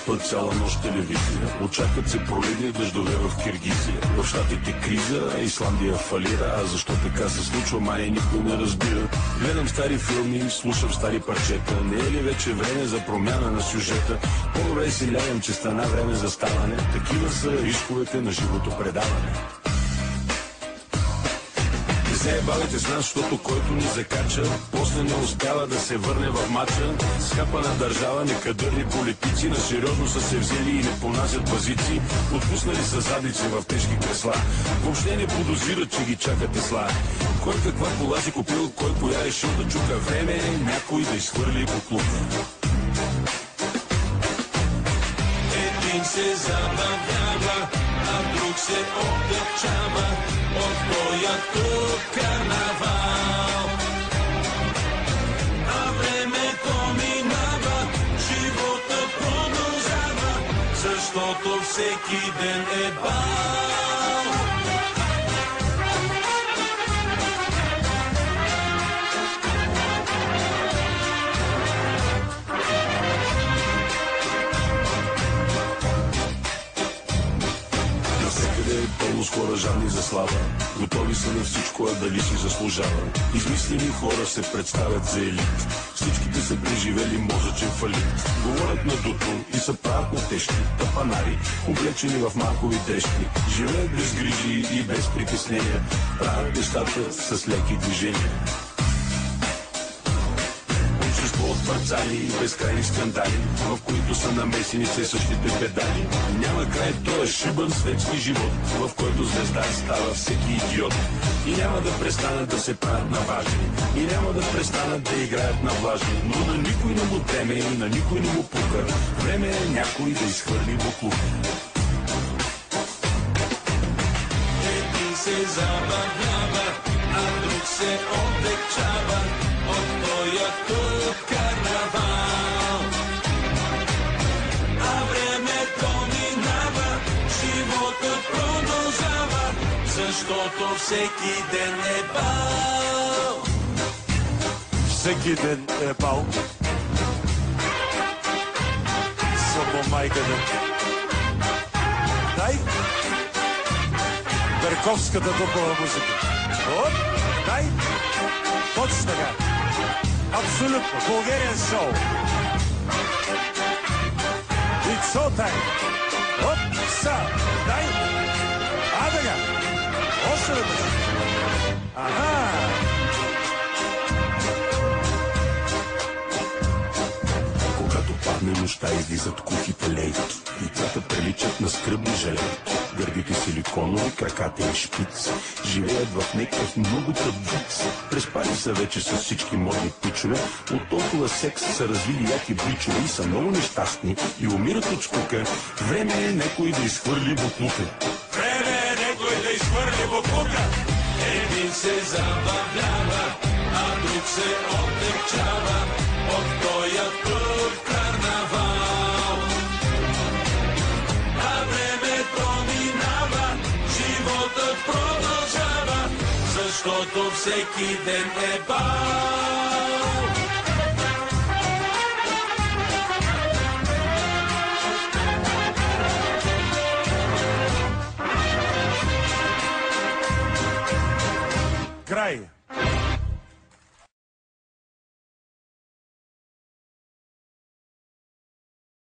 път цяла нощ телевизия. Очакват се проливни дъждове в Киргизия. В щатите криза, Исландия фалира. А защо така се случва, май никой не разбира. Гледам стари филми, слушам стари парчета. Не е ли вече време за промяна на сюжета? По-добре си лягам, че стана време за ставане. Такива са рисковете на живото предаване. Не се бавите с нас, защото който ни закача, после не успява да се върне в матча. Скапана държава, некадърни политици, на сериозно са се взели и не понасят базици. Отпуснали са задници в тежки кресла. Въобще не подозират, че ги чака Тесла. Кой каква кола си купил, кой коя решил да чука. Време е някой да изхвърли буклук. Един се забавлява, а друг се отдъчава от твоя тук карнавал. А времето минава, живота продължава, защото всеки ден е бал. Пълно с хора жадни за слава, готови са на всичко, а дали си заслужава. Измислени хора се представят за елит, всичките са преживели мозъчен фалит. Говорят на дуто и са правят на тежки тапанари, облечени в маркови дрежки. Живеят без грижи и без притеснения, правят нещата с леки движения. От парцали и безкрайни скандали, в които са намесени все същите педали. Няма край този шибан светски живот, в който звезда става всеки идиот. И няма да престанат да се правят на важни, и няма да престанат да играят на влажни. Но на никой не му теме и на никой не му пука. Време е някой да изхвърли буклук. Един се забавлява, а друг се отдечава от твоя тук карнавал. А времето минава, живота продължава, защото всеки ден е бал. Всеки ден е бал. Само майката. Дай Берковската топова музика. Оп, дай. Точно така. Абсолютно. Българен шоу. It's show time. Оп, са, дай. А така. Още веднъж. Аха. Когато падне нощта, излизат кухите лейки. Лицата приличат на скръбни жалейки. Гърдите силиконови, краката и шпиц. Живеят в някакъв много тъп виц. Преспали са вече с всички модни пичове. От толкова секс са развили яки бричове и са много нещастни и умират от скука. Време е някой да изхвърли буклука. Време е някой да изхвърли буклука. Един се забавлява, а друг се отдъчава от тоя тук карнавал. А времето минава, животът продължава, защото всеки ден е бал. Край.